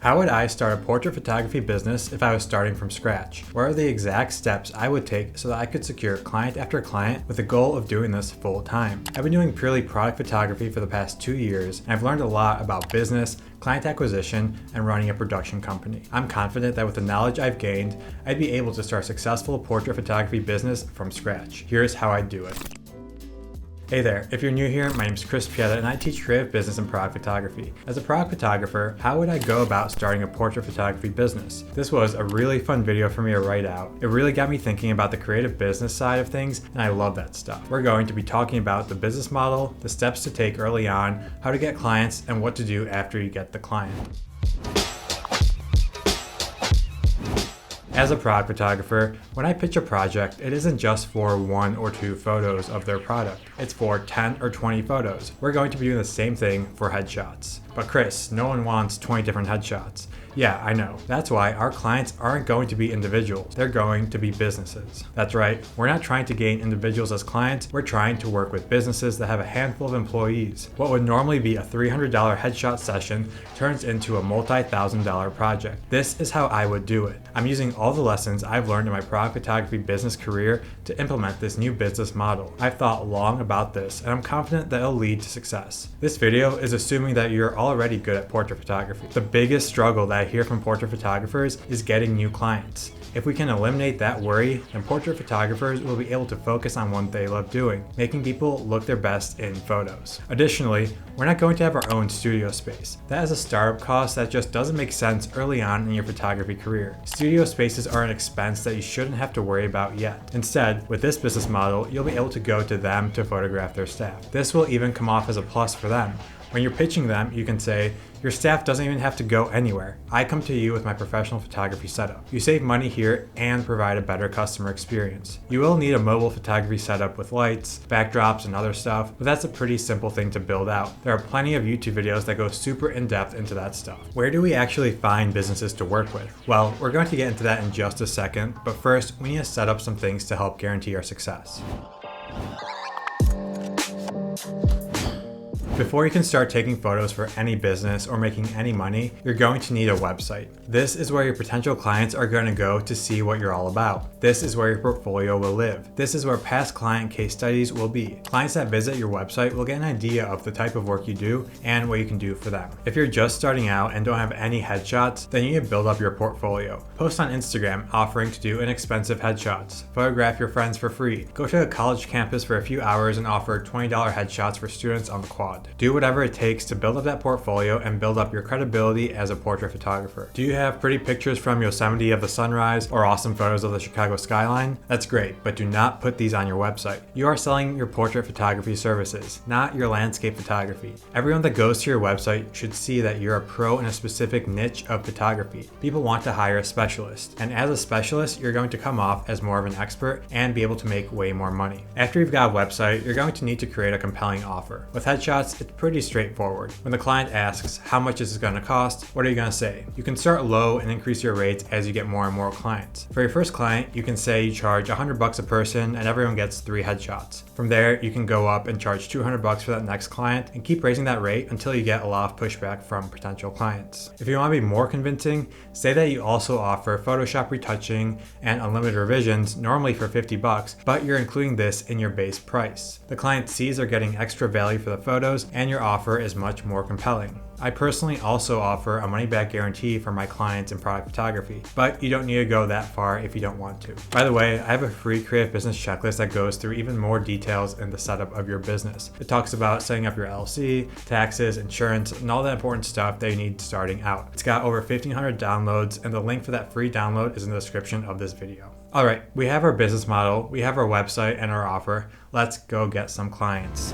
How would I start a portrait photography business if I was starting from scratch? What are the exact steps I would take so that I could secure client after client with the goal of doing this full time? I've been doing purely product photography for the past 2 years, and I've learned a lot about business, client acquisition, and running a production company. I'm confident that with the knowledge I've gained, I'd be able to start a successful portrait photography business from scratch. Here's how I do it. Hey there, if you're new here, my name is Chris Pieta and I teach creative business and product photography. As a product photographer, how would I go about starting a portrait photography business? This was a really fun video for me to write out. It really got me thinking about the creative business side of things, and I love that stuff. We're going to be talking about the business model, the steps to take early on, how to get clients, and what to do after you get the client. As a product photographer, when I pitch a project, it isn't just for 1 or 2 photos of their product. It's for 10 or 20 photos. We're going to be doing the same thing for headshots. But Chris, no one wants 20 different headshots. Yeah, I know. That's why our clients aren't going to be individuals. They're going to be businesses. That's right. We're not trying to gain individuals as clients. We're trying to work with businesses that have a handful of employees. What would normally be a $300 headshot session turns into a multi-$1,000 project. This is how I would do it. I'm using all the lessons I've learned in my product photography business career to implement this new business model. I've thought long about this, and I'm confident that it'll lead to success. This video is assuming that you're already good at portrait photography. The biggest struggle that I hear from portrait photographers is getting new clients. If we can eliminate that worry, then portrait photographers will be able to focus on what they love doing, making people look their best in photos. Additionally, we're not going to have our own studio space. That is a startup cost that just doesn't make sense early on in your photography career. Studio spaces are an expense that you shouldn't have to worry about yet. Instead, with this business model, you'll be able to go to them to photograph their staff. This will even come off as a plus for them. When you're pitching them, you can say, your staff doesn't even have to go anywhere. I come to you with my professional photography setup. You save money here and provide a better customer experience. You will need a mobile photography setup with lights, backdrops, and other stuff, but that's a pretty simple thing to build out. There are plenty of YouTube videos that go super in-depth into that stuff. Where do we actually find businesses to work with? Well, we're going to get into that in just a second, but first, we need to set up some things to help guarantee our success. Before you can start taking photos for any business or making any money, you're going to need a website. This is where your potential clients are going to go to see what you're all about. This is where your portfolio will live. This is where past client case studies will be. Clients that visit your website will get an idea of the type of work you do and what you can do for them. If you're just starting out and don't have any headshots, then you need to build up your portfolio. Post on Instagram offering to do inexpensive headshots. Photograph your friends for free. Go to a college campus for a few hours and offer $20 headshots for students on the quad. Do whatever it takes to build up that portfolio and build up your credibility as a portrait photographer. Do you have pretty pictures from Yosemite of the sunrise or awesome photos of the Chicago skyline? That's great, but do not put these on your website. You are selling your portrait photography services, not your landscape photography. Everyone that goes to your website should see that you're a pro in a specific niche of photography. People want to hire a specialist, and as a specialist, you're going to come off as more of an expert and be able to make way more money. After you've got a website, you're going to need to create a compelling offer. With headshots, it's pretty straightforward. When the client asks, how much is this going to cost? What are you going to say? You can start low and increase your rates as you get more and more clients. For your first client, you can say you charge $100 a person and everyone gets 3 headshots. From there, you can go up and charge $200 for that next client and keep raising that rate until you get a lot of pushback from potential clients. If you want to be more convincing, say that you also offer Photoshop retouching and unlimited revisions, normally for $50, but you're including this in your base price. The client sees they're getting extra value for the photos and your offer is much more compelling. I personally also offer a money-back guarantee for my clients in product photography, but you don't need to go that far if you don't want to. By the way, I have a free creative business checklist that goes through even more details in the setup of your business. It talks about setting up your LLC, taxes, insurance, and all that important stuff that you need starting out. It's got over 1,500 downloads, and the link for that free download is in the description of this video. Alright, we have our business model, we have our website and our offer. Let's go get some clients.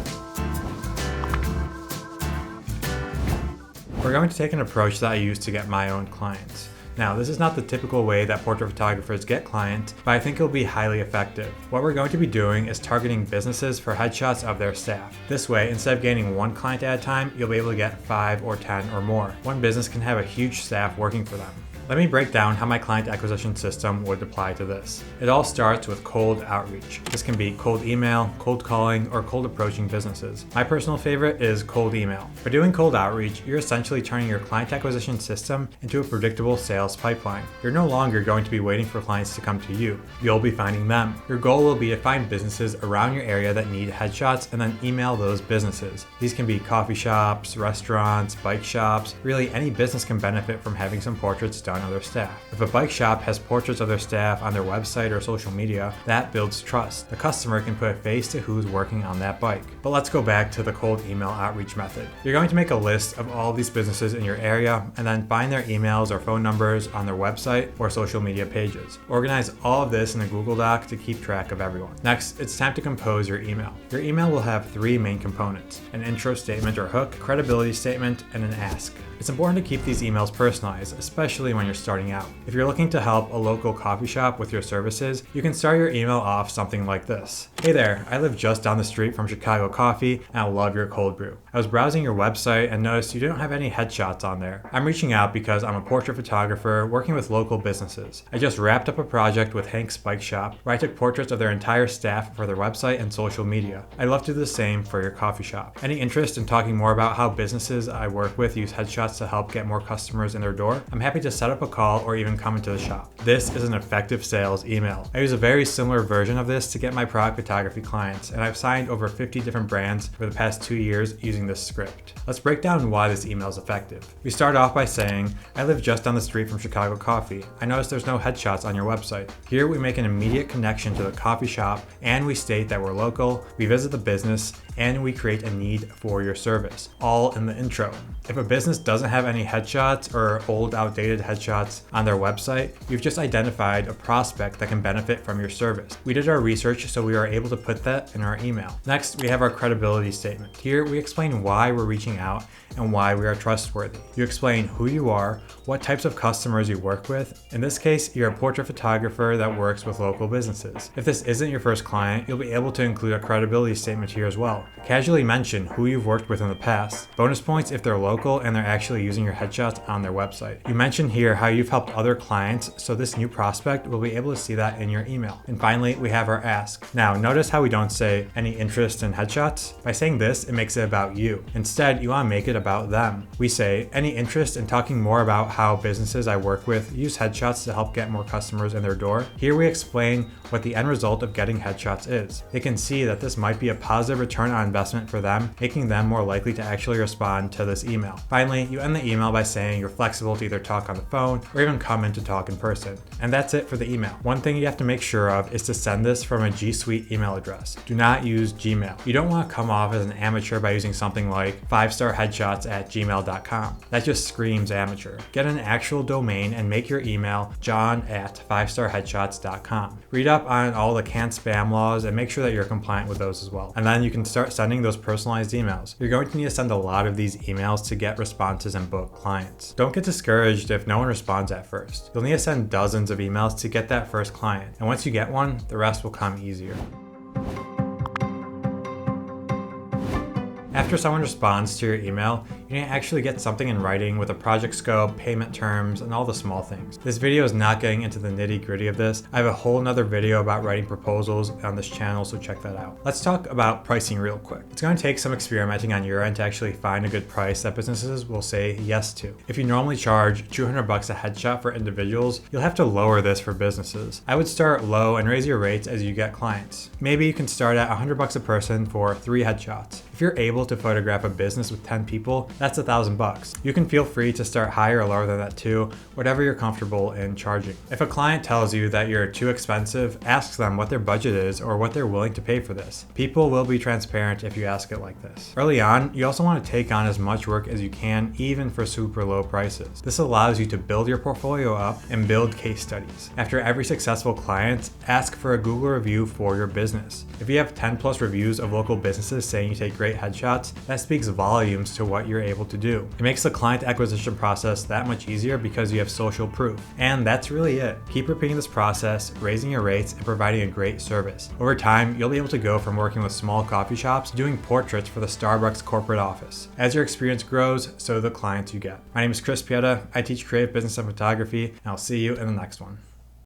We're going to take an approach that I use to get my own clients. Now, this is not the typical way that portrait photographers get clients, but I think it'll be highly effective. What we're going to be doing is targeting businesses for headshots of their staff. This way, instead of gaining 1 client at a time, you'll be able to get 5 or 10 or more. One business can have a huge staff working for them. Let me break down how my client acquisition system would apply to this. It all starts with cold outreach. This can be cold email, cold calling, or cold approaching businesses. My personal favorite is cold email. By doing cold outreach, you're essentially turning your client acquisition system into a predictable sales pipeline. You're no longer going to be waiting for clients to come to you. You'll be finding them. Your goal will be to find businesses around your area that need headshots and then email those businesses. These can be coffee shops, restaurants, bike shops. Really, any business can benefit from having some portraits done of their staff. If a bike shop has portraits of their staff on their website or social media, that builds trust. The customer can put a face to who's working on that bike. But let's go back to the cold email outreach method. You're going to make a list of all these businesses in your area and then find their emails or phone numbers on their website or social media pages. Organize all of this in a Google Doc to keep track of everyone. Next, it's time to compose your email. Your email will have three main components: an intro statement or hook, credibility statement, and an ask. It's important to keep these emails personalized, especially when you're starting out. If you're looking to help a local coffee shop with your services, you can start your email off something like this. Hey there, I live just down the street from Chicago Coffee and I love your cold brew. I was browsing your website and noticed you didn't have any headshots on there. I'm reaching out because I'm a portrait photographer working with local businesses. I just wrapped up a project with Hank's Bike Shop where I took portraits of their entire staff for their website and social media. I'd love to do the same for your coffee shop. Any interest in talking more about how businesses I work with use headshots to help get more customers in their door? I'm happy to set up a call or even come into the shop. This is an effective sales email. I use a very similar version of this to get my product photography clients, and I've signed over 50 different brands for the past 2 years using this script. Let's break down why this email is effective. We start off by saying, I live just down the street from Chicago Coffee. I noticed there's no headshots on your website. Here we make an immediate connection to the coffee shop and we state that we're local, we visit the business, and we create a need for your service, all in the intro. If a business doesn't have any headshots or old outdated headshots on their website, you've just identified a prospect that can benefit from your service. We did our research, so we are able to put that in our email. Next, we have our credibility statement. Here we explain why we're reaching out and why we are trustworthy. You explain who you are, what types of customers you work with. In this case, you're a portrait photographer that works with local businesses. If this isn't your first client, you'll be able to include a credibility statement here as well. Casually mention who you've worked with in the past. Bonus points if they're local and they're actually using your headshots on their website. You mention here how you've helped other clients, so this new prospect will be able to see that in your email. And finally, we have our ask. Now, notice how we don't say any interest in headshots? By saying this, it makes it about you. Instead, you want to make it about them. We say, any interest in talking more about how businesses I work with use headshots to help get more customers in their door? Here we explain what the end result of getting headshots is. They can see that this might be a positive return on investment for them, making them more likely to actually respond to this email. Finally, you end the email by saying you're flexible to either talk on the phone or even come in to talk in person. And that's it for the email. One thing you have to make sure of is to send this from a G Suite email address. Do not use Gmail. You don't want to come off as an amateur by using something like 5starheadshots@gmail.com. That just screams amateur. Get an actual domain and make your email john@5starheadshots.com. Read up on all the canned spam laws and make sure that you're compliant with those as well. And then you can start sending those personalized emails. You're going to need to send a lot of these emails to get responses and book clients. Don't get discouraged if no one responds at first. You'll need to send dozens of emails to get that first client. And once you get one, the rest will come easier. After someone responds to your email, you need to actually get something in writing with a project scope, payment terms, and all the small things. This video is not getting into the nitty-gritty of this. I have a whole nother video about writing proposals on this channel, so check that out. Let's talk about pricing real quick. It's going to take some experimenting on your end to actually find a good price that businesses will say yes to. If you normally charge $200 a headshot for individuals, you'll have to lower this for businesses. I would start low and raise your rates as you get clients. Maybe you can start at $100 a person for 3 headshots. If you're able to photograph a business with 10 people, that's $1,000. You can feel free to start higher or lower than that too, whatever you're comfortable in charging. If a client tells you that you're too expensive, ask them what their budget is or what they're willing to pay for this. People will be transparent if you ask it like this. Early on, you also want to take on as much work as you can, even for super low prices. This allows you to build your portfolio up and build case studies. After every successful client, ask for a Google review for your business. If you have 10+ reviews of local businesses saying you take great headshots, response, that speaks volumes to what you're able to do. It makes the client acquisition process that much easier because you have social proof. And that's really it. Keep repeating this process, raising your rates, and providing a great service. Over time, you'll be able to go from working with small coffee shops to doing portraits for the Starbucks corporate office. As your experience grows, so do the clients you get. My name is Chris Pieta. I teach creative business and photography, and I'll see you in the next one.